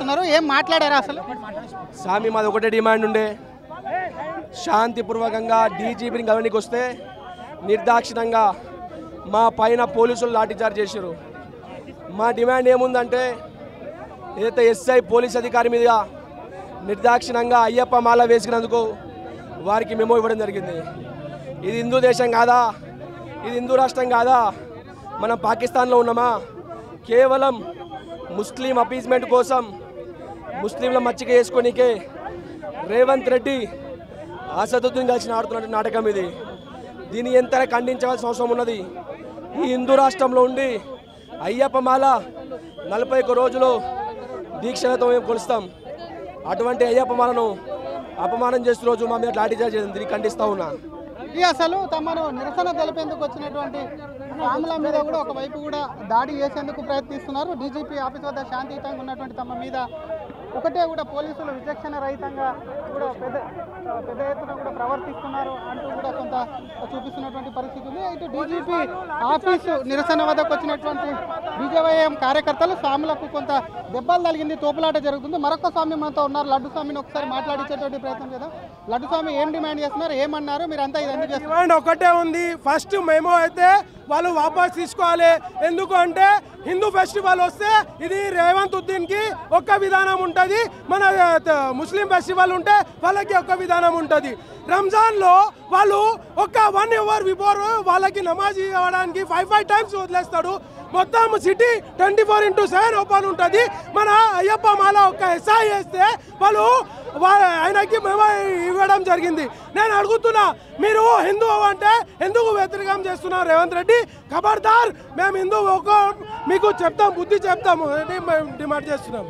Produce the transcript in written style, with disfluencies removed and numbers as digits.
చేస్తున్నారు. ఏం మాట్లాడారు అసలు? స్వామి మాది ఒకటే డిమాండ్ ఉండే, శాంతిపూర్వకంగా డీజీపీని గవర్నీకి వస్తే నిర్దాక్షిణంగా మా పైన పోలీసులు లాఠీచార్జ్ చేశారు. మా డిమాండ్ ఏముందంటే, ఏదైతే ఎస్ఐ పోలీస్ అధికారి మీద నిర్దాక్షిణంగా అయ్యప్ప మాల వేసుకున్నందుకు వారికి మెమో ఇవ్వడం జరిగింది. ఇది హిందూ దేశం కాదా? ఇది హిందూ రాష్ట్రం కాదా? మనం పాకిస్తాన్లో ఉన్నామా? కేవలం ముస్లిం అపీజ్మెంట్ కోసం ముస్లింల మచ్చిక వేసుకోనికే రేవంత్ రెడ్డి అసదుద్దీన్ కలిసి ఆడుతున్న నాటకం ఇది. దీన్ని ఎంతగా ఖండించవలసిన అవసరం ఉన్నది. ఈ హిందూ రాష్ట్రంలో ఉండి అయ్యప్ప మాల 41 రోజులు దీక్షలతో మేము కొలుస్తాం. అటువంటి అయ్యప్ప మాలను అపమానం చేస్తున్న రోజు మా మీద లాఠీచార్జ్ చేసింది. దీన్ని ఖండిస్తూ ఉన్నా. ఇది అసలు తమను నిరసన తెలిపేందుకు వచ్చినటువంటి సాముల మీద కూడా ఒకవైపు కూడా దాడి చేసేందుకు ప్రయత్నిస్తున్నారు. డీజీపీ ఆఫీస్ వద్ద శాంతియుతంగా ఉన్నటువంటి తమ మీద ఒకటే కూడా పోలీసులు విచక్షణ రహితంగా కూడా పెద్ద ఎత్తున కూడా ప్రవర్తిస్తున్నారు అంటూ కూడా కొంత చూపిస్తున్నటువంటి పరిస్థితి ఉంది. ఇటు డీజీపీ ఆఫీసు నిరసన వద్దకు వచ్చినటువంటి బీజేవైఎం కార్యకర్తలు స్వాములకు కొంత దెబ్బలు తగిలింది, తోపులాట జరుగుతుంది. మరొక స్వామి మనతో ఉన్నారు. లడ్డు స్వామిని ఒకసారి మాట్లాడించేటువంటి ప్రయత్నం చేద్దాం. లడ్డు స్వామి ఏం డిమాండ్ చేస్తున్నారు, ఏమన్నారు, మీరు అంతా ఇది ఎందుకు చేస్తున్నారు? డిమాండ్ ఒకటే ఉంది. ఫస్ట్ మేము అయితే వాళ్ళు వాపస్ తీసుకోవాలి. ఎందుకు అంటే హిందూ ఫెస్టివల్ వస్తే ఇది రేవంత్ ఉద్దీన్కి ఒక్క విధానం ఉంటుంది, మన ముస్లిం ఫెస్టివల్ ఉంటే వాళ్ళకి ఒక్క విధానం ఉంటుంది. రంజాన్లో వాళ్ళు ఒక 1 అవర్ బిఫోర్ వాళ్ళకి నమాజ్ ఇవ్వడానికి 5 టైమ్స్ వదిలేస్తాడు. మొత్తం సిటీ 24/7 ఓపెన్ ఉంటుంది. మన అయ్యప్ప మాల ఒక్క ఎస్ఐ వేస్తే వాళ్ళు ఆయనకి మేము ఇవ్వడం జరిగింది. నేను అడుగుతున్నా, మీరు హిందూ అంటే ఎందుకు వ్యతిరేకం చేస్తున్నారు రేవంత్ రెడ్డి? ఖబర్దార్, మేము హిందూ మీకు చెప్తాం, బుద్ధి చెప్తాము అని మేము డిమాండ్ చేస్తున్నాం.